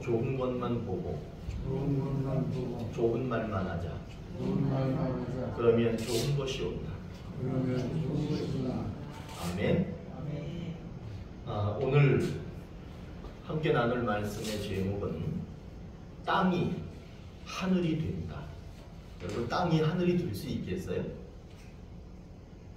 좋은 것만 보고 좋은 말만 하자. 그러면 좋은 것이 온다. 아멘. 오늘 함께 나눌 말씀의 제목은 땅이 하늘이 된다. 여러분, 땅이 하늘이 될 수 있겠어요?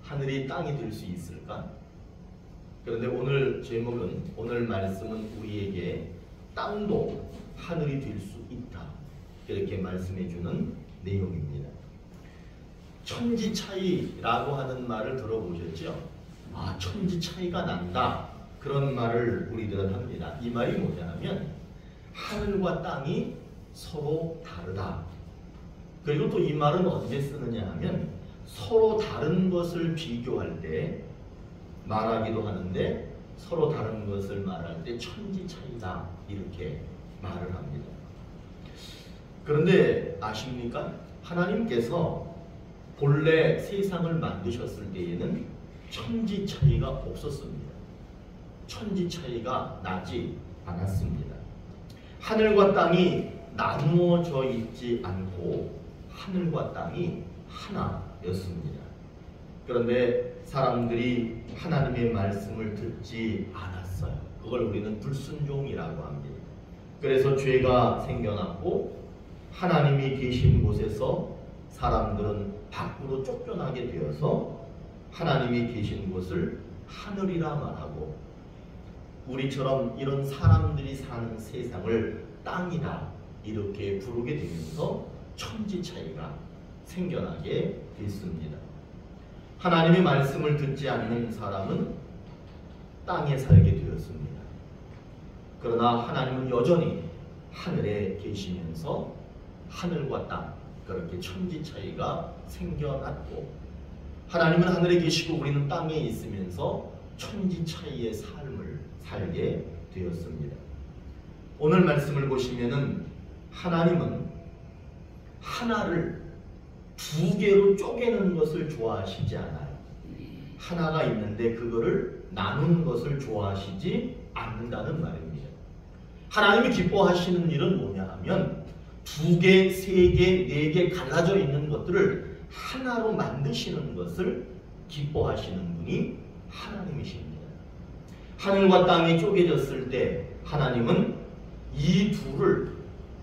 하늘이 땅이 될 수 있을까? 그런데 오늘 제목은, 오늘 말씀은 우리에게 땅도 하늘이 될 수 있다, 이렇게 말씀해 주는 내용입니다. 천지 차이라고 하는 말을 들어보셨죠? 천지 차이가 난다, 그런 말을 우리들은 합니다. 이 말이 뭐냐 하면 하늘과 땅이 서로 다르다. 그리고 또 이 말은 언제 쓰느냐 하면 서로 다른 것을 비교할 때 말하기도 하는데, 서로 다른 것을 말할 때 천지 차이다, 이렇게 말을 합니다. 그런데 아십니까? 하나님께서 본래 세상을 만드셨을 때에는 천지 차이가 없었습니다. 천지 차이가 나지 않았습니다. 하늘과 땅이 나누어져 있지 않고 하늘과 땅이 하나였습니다. 그런데 사람들이 하나님의 말씀을 듣지 않았어요. 그걸 우리는 불순종이라고 합니다. 그래서 죄가 생겨났고 하나님이 계신 곳에서 사람들은 밖으로 쫓겨나게 되어서 하나님이 계신 곳을 하늘이라 말하고, 우리처럼 이런 사람들이 사는 세상을 땅이다, 이렇게 부르게 되면서 천지 차이가 생겨나게 됐습니다. 하나님의 말씀을 듣지 않는 사람은 땅에 살게 되었습니다. 그러나 하나님은 여전히 하늘에 계시면서 하늘과 땅, 그렇게 천지 차이가 생겨났고, 하나님은 하늘에 계시고 우리는 땅에 있으면서 천지 차이의 삶을 살게 되었습니다. 오늘 말씀을 보시면은 하나님은 하나를 두 개로 쪼개는 것을 좋아하시지 않아요. 하나가 있는데 그거를 나누는 것을 좋아하시지 않는다는 말입니다. 하나님이 기뻐하시는 일은 뭐냐 하면 두 개, 세 개, 네 개 갈라져 있는 것들을 하나로 만드시는 것을 기뻐하시는 분이 하나님이십니다. 하늘과 땅이 쪼개졌을 때 하나님은 이 둘을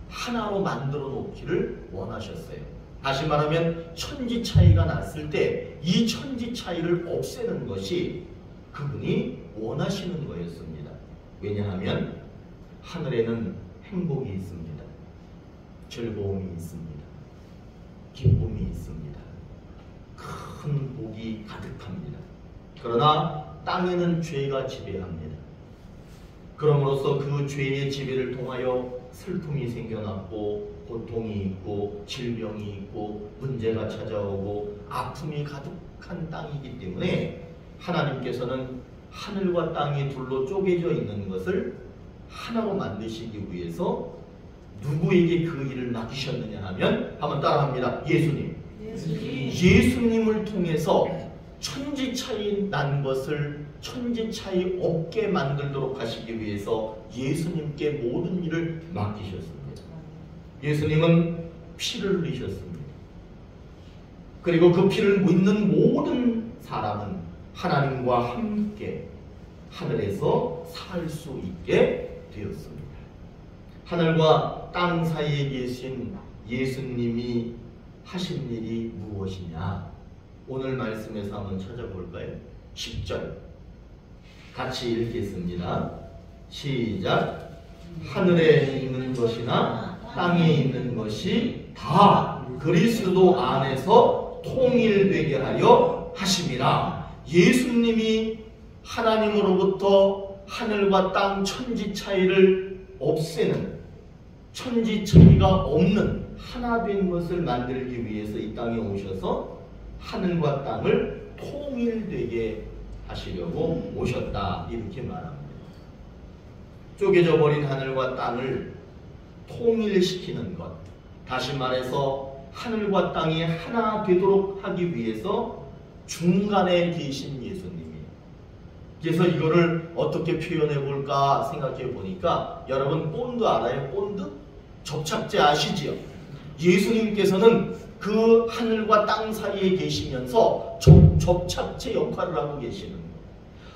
하나로 만들어 놓기를 원하셨어요. 다시 말하면 천지 차이가 났을 때 이 천지 차이를 없애는 것이 그분이 원하시는 거였습니다. 왜냐하면 하늘에는 행복이 있습니다. 즐거움이 있습니다. 기쁨이 있습니다. 큰 복이 가득합니다. 그러나 땅에는 죄가 지배합니다. 그럼으로써 그 죄의 지배를 통하여 슬픔이 생겨났고, 고통이 있고, 질병이 있고, 문제가 찾아오고, 아픔이 가득한 땅이기 때문에 하나님께서는 하늘과 땅이 둘로 쪼개져 있는 것을 하나로 만드시기 위해서 누구에게 그 일을 맡기셨느냐 하면, 한번 따라합니다. 예수님을 통해서 천지 차이 난 것을 천지 차이 없게 만들도록 하시기 위해서 예수님께 모든 일을 맡기셨습니다. 예수님은 피를 흘리셨습니다. 그리고 그 피를 믿는 모든 사람은 하나님과 함께 하늘에서 살 수 있게 되었습니다. 하늘과 땅 사이에 계신 예수님이 하신 일이 무엇이냐? 오늘 말씀에서 한번 찾아볼까요? 10절 같이 읽겠습니다. 시작. 하늘에 있는 것이나 땅에 있는 것이 다 그리스도 안에서 통일되게 하려 하심이라. 예수님이 하나님으로부터 하늘과 땅 천지 차이를 없애는, 천지 차이가 없는 하나 된 것을 만들기 위해서 이 땅에 오셔서 하늘과 땅을 통일되게 하시려고 오셨다, 이렇게 말합니다. 쪼개져 버린 하늘과 땅을 통일시키는 것, 다시 말해서 하늘과 땅이 하나 되도록 하기 위해서 중간에 계신 예수님이, 그래서 이거를 어떻게 표현해 볼까 생각해 보니까, 여러분 본드 알아요? 본드? 접착제 아시지요? 예수님께서는 그 하늘과 땅 사이에 계시면서 접착제 역할을 하고 계시는 거예요.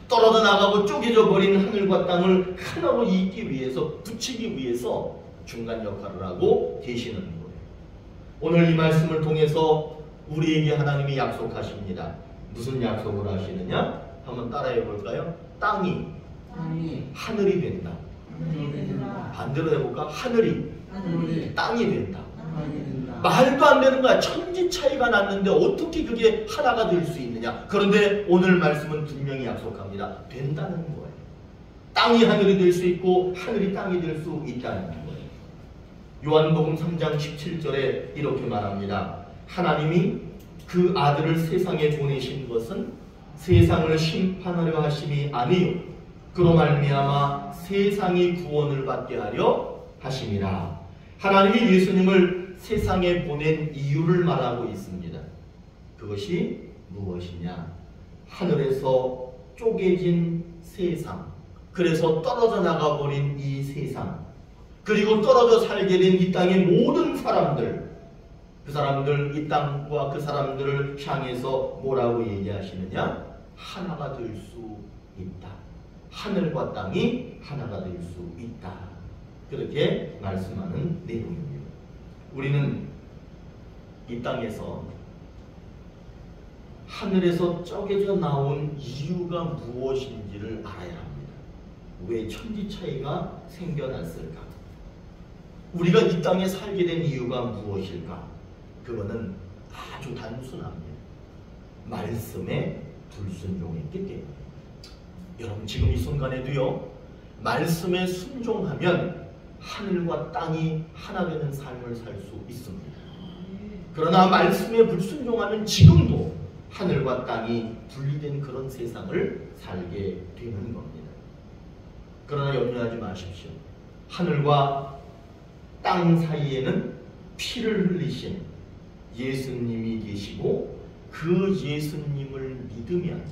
떨어져 나가고 쪼개져 버린 하늘과 땅을 하나로 잇기 위해서, 붙이기 위해서 중간 역할을 하고 계시는 거예요. 오늘 이 말씀을 통해서 우리에게 하나님이 약속하십니다. 무슨 약속을 하시느냐? 한번 따라해 볼까요? 땅이 하늘이 된다. 반대로 해볼까? 하늘이 땅이 된다. 말도 안 되는 거야. 천지 차이가 났는데 어떻게 그게 하나가 될 수 있느냐? 그런데 오늘 말씀은 분명히 약속합니다. 된다는 거예요. 땅이 하늘이 될 수 있고 하늘이 땅이 될 수 있다는 거예요. 요한복음 3장 17절에 이렇게 말합니다. 하나님이 그 아들을 세상에 보내신 것은 세상을 심판하려 하심이 아니요 그로 말미암아 세상이 구원을 받게 하려 하심이라. 하나님이 예수님을 세상에 보낸 이유를 말하고 있습니다. 그것이 무엇이냐? 하늘에서 쪼개진 세상, 그래서 떨어져 나가버린 이 세상, 그리고 떨어져 살게 된 이 땅의 모든 사람들, 그 사람들, 이 땅과 그 사람들을 향해서 뭐라고 얘기하시느냐? 하나가 될 수 있다. 하늘과 땅이 하나가 될 수 있다. 그렇게 말씀하는 내용입니다. 우리는 이 땅에서 하늘에서 쪼개져 나온 이유가 무엇인지를 알아야 합니다. 왜 천지 차이가 생겨났을까? 우리가 이 땅에 살게 된 이유가 무엇일까? 그거는 아주 단순합니다. 말씀에 불순종했기 때문에. 여러분 지금 이 순간에도요, 말씀에 순종하면 하늘과 땅이 하나 되는 삶을 살 수 있습니다. 그러나 말씀에 불순종하면 지금도 하늘과 땅이 분리된 그런 세상을 살게 되는 겁니다. 그러나 염려하지 마십시오. 하늘과 땅 사이에는 피를 흘리신 예수님이 계시고, 그 예수님을 믿으면,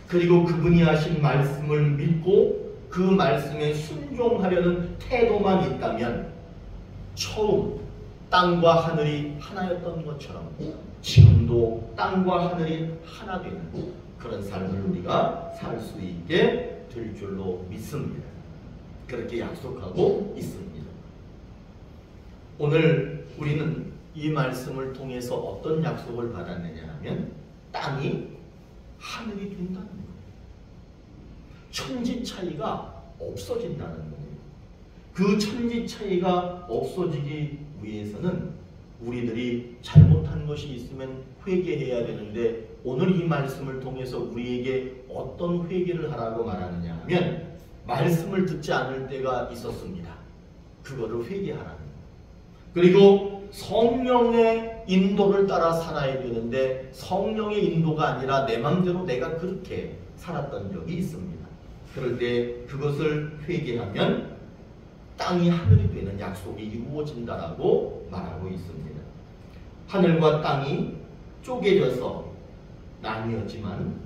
그리고 그분이 하신 말씀을 믿고 그 말씀에 순종하려는 태도만 있다면, 처음 땅과 하늘이 하나였던 것처럼 지금도 땅과 하늘이 하나 되는 그런 삶을 우리가 살 수 있게 될 줄로 믿습니다. 그렇게 약속하고 있습니다. 오늘 우리는 이 말씀을 통해서 어떤 약속을 받았느냐 하면, 땅이 하늘이 된다는 거예요. 천지 차이가 없어진다는 거예요. 그 천지 차이가 없어지기 위해서는 우리들이 잘못한 것이 있으면 회개해야 되는데, 오늘 이 말씀을 통해서 우리에게 어떤 회개를 하라고 말하느냐 하면, 말씀을 듣지 않을 때가 있었습니다. 그거를 회개하라는 거예요. 그리고 성령의 인도를 따라 살아야 되는데, 성령의 인도가 아니라 내 마음대로 내가 그렇게 살았던 적이 있습니다. 그럴 때 그것을 회개하면 땅이 하늘이 되는 약속이 이루어진다라고 말하고 있습니다. 하늘과 땅이 쪼개져서 나뉘었지만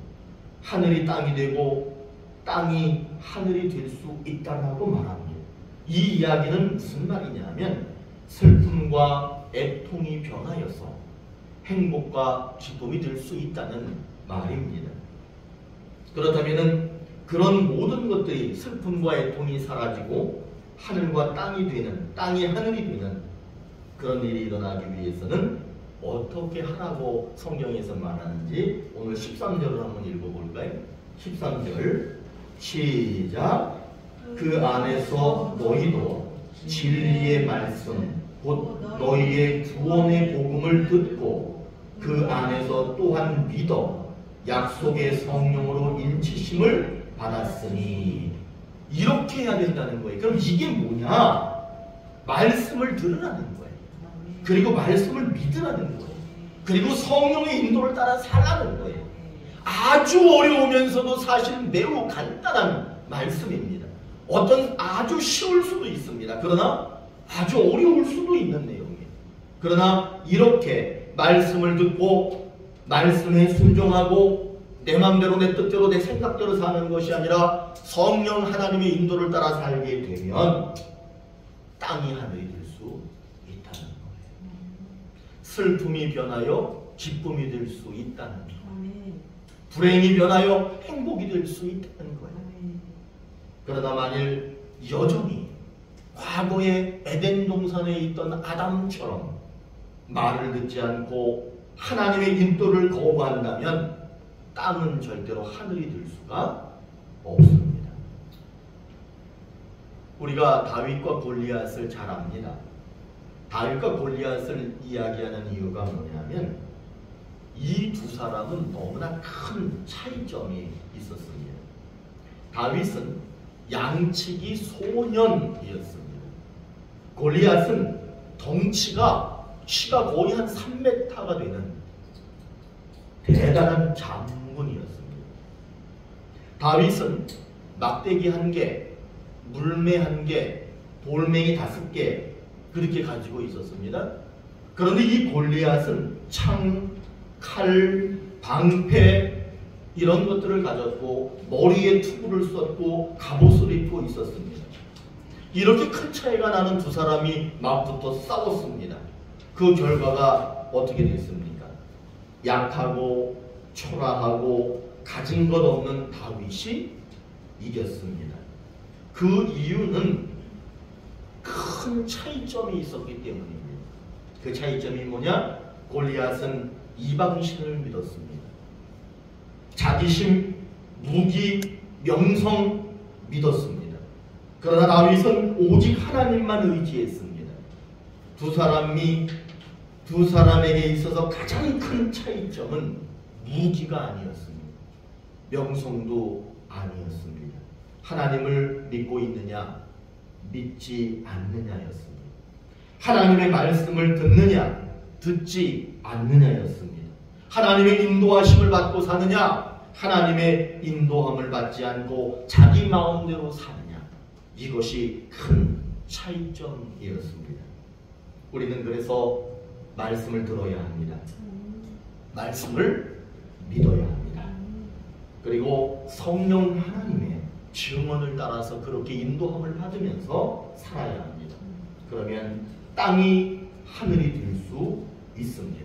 하늘이 땅이 되고 땅이 하늘이 될 수 있다라고 말합니다. 이 이야기는 무슨 말이냐면, 슬픔과 애통이 변하여서 행복과 기쁨이 될 수 있다는 말입니다. 그렇다면 그런 모든 것들이, 슬픔과 애통이 사라지고 하늘과 땅이 되는, 땅이 하늘이 되는 그런 일이 일어나기 위해서는 어떻게 하라고 성경에서 말하는지 오늘 13절을 한번 읽어볼까요? 13절 시작. 그 안에서 너희도 진리의 말씀 곧 너희의 구원의 복음을 듣고 그 안에서 또한 믿어 약속의 성령으로 인치심을 받았으니. 이렇게 해야 된다는 거예요. 그럼 이게 뭐냐? 말씀을 들으라는 거예요. 그리고 말씀을 믿으라는 거예요. 그리고 성령의 인도를 따라 살라는 거예요. 아주 어려우면서도 사실 매우 간단한 말씀입니다. 어떤 아주 쉬울 수도 있습니다. 그러나 아주 어려울 수도 있는 내용이에요. 그러나 이렇게 말씀을 듣고 말씀에 순종하고 내 마음대로 내 뜻대로 내 생각대로 사는 것이 아니라 성령 하나님의 인도를 따라 살게 되면 땅이 하늘이 될 수 있다는 거예요. 슬픔이 변하여 기쁨이 될 수 있다는 거예요. 불행이 변하여 행복이 될 수 있다는 거예요. 그러나 만일 여전히 과거의 에덴 동산에 있던 아담처럼 말을 듣지 않고 하나님의 인도를 거부한다면 땅은 절대로 하늘이 될 수가 없습니다. 우리가 다윗과 골리앗을 잘 압니다. 다윗과 골리앗을 이야기하는 이유가 뭐냐면 이 두 사람은 너무나 큰 차이점이 있었습니다. 다윗은 양치기 소년이었습니다. 골리앗은 덩치가 키가 거의 한 3m가 되는 대단한 장군이었습니다. 다윗은 막대기 1개, 물매 1개, 돌멩이 5개 그렇게 가지고 있었습니다. 그런데 이 골리앗은 창, 칼, 방패 이런 것들을 가졌고 머리에 투구를 썼고 갑옷을 입고 있었습니다. 이렇게 큰 차이가 나는 두 사람이 맞붙어 싸웠습니다. 그 결과가 어떻게 됐습니까? 약하고 초라하고 가진 것 없는 다윗이 이겼습니다. 그 이유는 큰 차이점이 있었기 때문입니다. 그 차이점이 뭐냐? 골리앗은 이방신을 믿었습니다. 자기심, 무기, 명성 믿었습니다. 그러나 다윗은 오직 하나님만 의지했습니다. 두 사람에게 있어서 가장 큰 차이점은 무기가 아니었습니다. 명성도 아니었습니다. 하나님을 믿고 있느냐, 믿지 않느냐였습니다. 하나님의 말씀을 듣느냐, 듣지 않느냐였습니다. 하나님의 인도하심을 받고 사느냐, 하나님의 인도함을 받지 않고 자기 마음대로 사느냐, 이것이 큰 차이점이었습니다. 우리는 그래서 말씀을 들어야 합니다. 말씀을 믿어야 합니다. 그리고 성령 하나님의 증언을 따라서 그렇게 인도함을 받으면서 살아야 합니다. 그러면 땅이 하늘이 될 수 있습니다.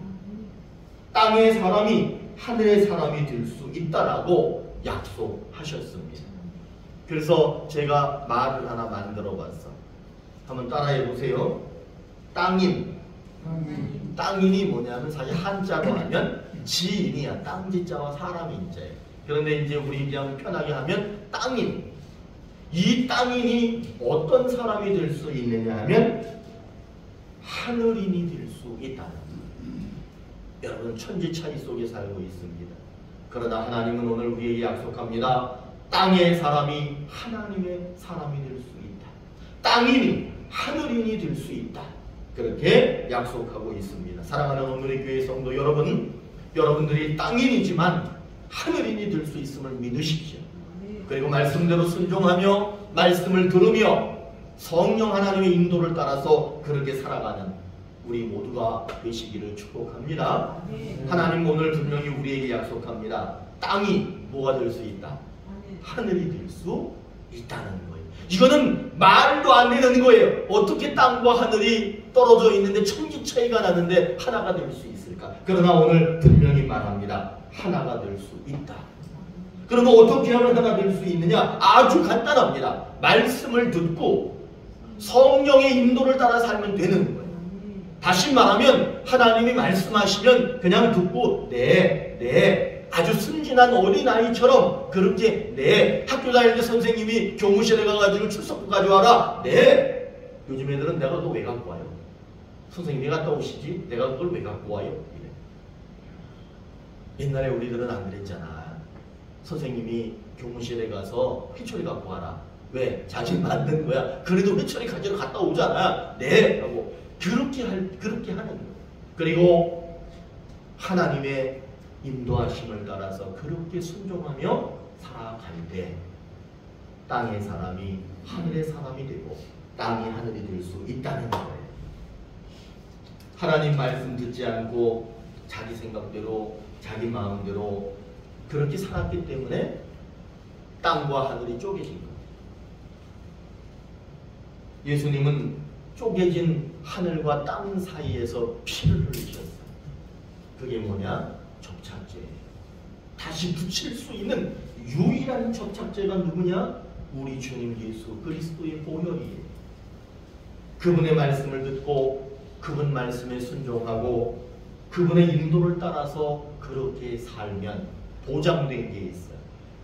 땅의 사람이 하늘의 사람이 될 수 있다라고 약속하셨습니다. 그래서 제가 말을 하나 만들어 봤어. 한번 따라해 보세요. 땅인. 땅인이 뭐냐면 사실 한자로 하면 지인이야. 땅지자와 사람 인자예요. 그런데 이제 우리 그냥 편하게 하면 땅인. 이 땅인이 어떤 사람이 될 수 있느냐 하면 하늘인이 될 수 있다. 여러분 천지 차이 속에 살고 있습니다. 그러나 하나님은 오늘 우리에게 약속합니다. 땅의 사람이 하나님의 사람이 될 수 있다. 땅인이 하늘인이 될 수 있다. 그렇게 약속하고 있습니다. 사랑하는 오늘의 교회 성도 여러분, 여러분들이 땅인이지만 하늘인이 될 수 있음을 믿으십시오. 그리고 말씀대로 순종하며 말씀을 들으며 성령 하나님의 인도를 따라서 그렇게 살아가는 우리 모두가 되시기를 축복합니다. 하나님 오늘 분명히 우리에게 약속합니다. 땅이 뭐가 될 수 있다? 하늘이 될 수 있다는 거예요. 이거는 말도 안 되는 거예요. 어떻게 땅과 하늘이 떨어져 있는데 천지 차이가 나는데 하나가 될 수 있을까? 그러나 오늘 분명히 말합니다. 하나가 될 수 있다. 그러면 어떻게 하면 하나 될 수 있느냐? 아주 간단합니다. 말씀을 듣고 성령의 인도를 따라 살면 되는 거예요. 다시 말하면 하나님이 말씀하시면 그냥 듣고 네 아주 순진한 어린아이처럼 그렇게 네 학교 다닐 때 선생님이 교무실에 가가지고 출석부 가져와라 네 요즘 애들은 내가 그거 왜 갖고 와요? 선생님이 갔다 오시지 내가 그걸 왜 갖고 와요? 이래. 옛날에 우리들은 안 그랬잖아. 선생님이 교무실에 가서 회초리 갖고 와라. 왜? 자기 만든 거야. 그래도 회초리 가지러 갔다 오잖아. 네 하고 그렇게 하는 거예요. 그리고 하나님의 인도하심을 따라서 그렇게 순종하며 살아갈 때 땅의 사람이 하늘의 사람이 되고 땅이 하늘이 될 수 있다는 거예요. 하나님 말씀 듣지 않고 자기 생각대로 자기 마음대로 그렇게 살았기 때문에 땅과 하늘이 쪼개진 거예요. 예수님은 쪼개진 하늘과 땅 사이에서 피를 흘리셨어요. 그게 뭐냐? 접착제. 다시 붙일 수 있는 유일한 접착제가 누구냐? 우리 주님 예수 그리스도의 보혈이에요. 그분의 말씀을 듣고 그분 말씀에 순종하고 그분의 인도를 따라서 그렇게 살면 보장된 게 있어요.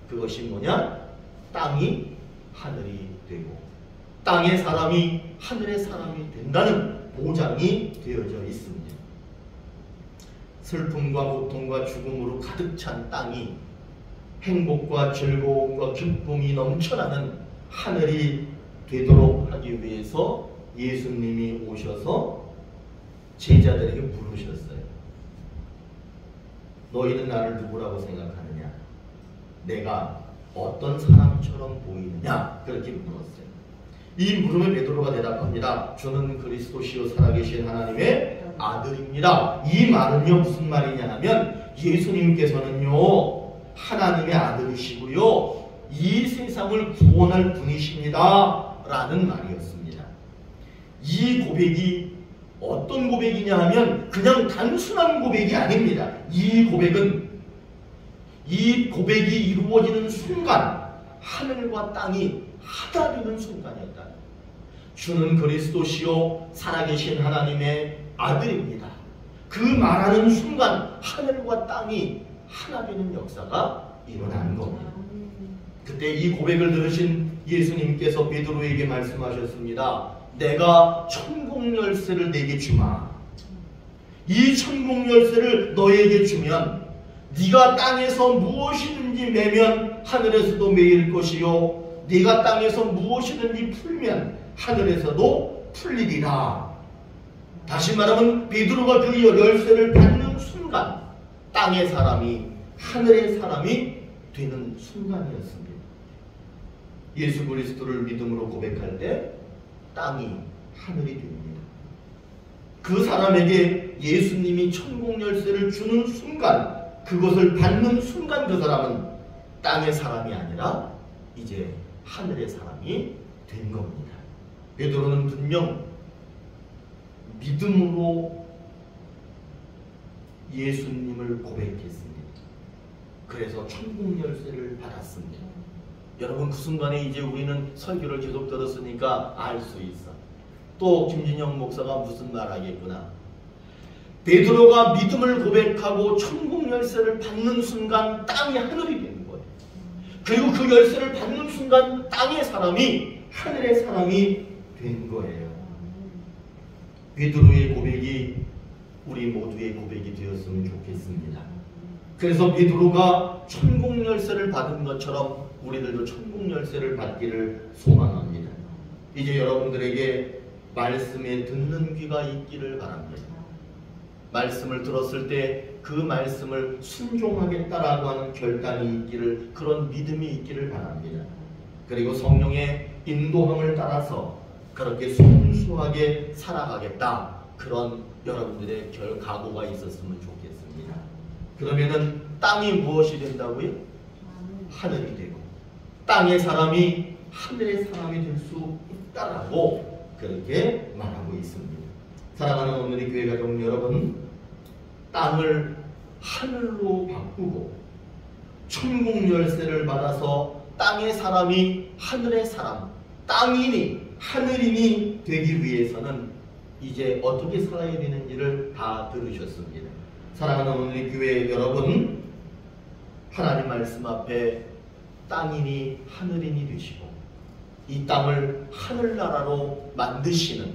그것이 뭐냐? 땅이 하늘이 되고 땅의 사람이 하늘의 사람이 된다는 보장이 되어져 있습니다. 슬픔과 고통과 죽음으로 가득 찬 땅이 행복과 즐거움과 기쁨이 넘쳐나는 하늘이 되도록 하기 위해서 예수님이 오셔서 제자들에게 물으셨어요. 너희는 나를 누구라고 생각하느냐? 내가 어떤 사람처럼 보이느냐? 그렇게 물었어요. 이 물음에 베드로가 대답합니다. 주는 그리스도시요 살아계신 하나님의 아들입니다. 이 말은요 무슨 말이냐 하면 예수님께서는요 하나님의 아들이시고요 이 세상을 구원할 분이십니다 라는 말이었습니다. 이 고백이 어떤 고백이냐 하면 그냥 단순한 고백이 아닙니다. 이 고백이 이루어지는 순간 하늘과 땅이 하나 되는 순간이었다. 주는 그리스도시요 살아계신 하나님의 아들입니다. 그 말하는 순간 하늘과 땅이 하나 되는 역사가 일어나는 겁니다. 그때 이 고백을 들으신 예수님께서 베드로에게 말씀하셨습니다. 내가 천국 열쇠를 내게 주마. 이 천국 열쇠를 너에게 주면 네가 땅에서 무엇이든지 매면 하늘에서도 매일 것이요 네가 땅에서 무엇이든지 풀면 하늘에서도 풀리리라. 다시 말하면 베드로가 그 열쇠를 받는 순간 땅의 사람이 하늘의 사람이 되는 순간이었습니다. 예수 그리스도를 믿음으로 고백할 때 땅이 하늘이 됩니다. 그 사람에게 예수님이 천국 열쇠를 주는 순간 그것을 받는 순간 그 사람은 땅의 사람이 아니라 이제 하늘의 사람이 된 겁니다. 베드로는 분명 믿음으로 예수님을 고백했습니다. 그래서 천국 열쇠를 받았습니다. 여러분 그 순간에 이제 우리는 설교를 계속 들었으니까 알 수 있어. 또 김진영 목사가 무슨 말 하겠구나. 베드로가 믿음을 고백하고 천국 열쇠를 받는 순간 땅이 하늘이 되는 거예요. 그리고 그 열쇠를 받는 순간 땅의 사람이 하늘의 사람이 된 거예요. 베드로의 고백이 우리 모두의 고백이 되었으면 좋겠습니다. 그래서 베드로가 천국 열쇠를 받은 것처럼 우리들도 천국 열쇠를 받기를 소망합니다. 이제 여러분들에게 말씀에 듣는 귀가 있기를 바랍니다. 말씀을 들었을 때 그 말씀을 순종하겠다라고 하는 결단이 있기를, 그런 믿음이 있기를 바랍니다. 그리고 성령의 인도함을 따라서 그렇게 순수하게 살아가겠다, 그런 여러분들의 각오가 있었으면 좋겠습니다. 그러면은 땅이 무엇이 된다고요? 하늘이 되고 땅의 사람이 하늘의 사람이 될 수 있다라고 그렇게 말하고 있습니다. 사랑하는 오늘의 교회 가족 여러분, 땅을 하늘로 바꾸고 천국 열쇠를 받아서 땅의 사람이 하늘의 사람, 땅이니 하늘이니 되기 위해서는 이제 어떻게 살아야 되는지를 다 들으셨습니다. 사랑하는 오늘의 교회 여러분, 하나님 말씀 앞에 땅이니 하늘이니 되시고 이 땅을 하늘나라로 만드시는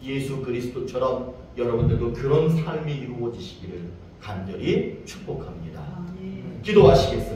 예수 그리스도처럼 여러분들도 그런 삶이 이루어지시기를 간절히 축복합니다. 기도하시겠습니다.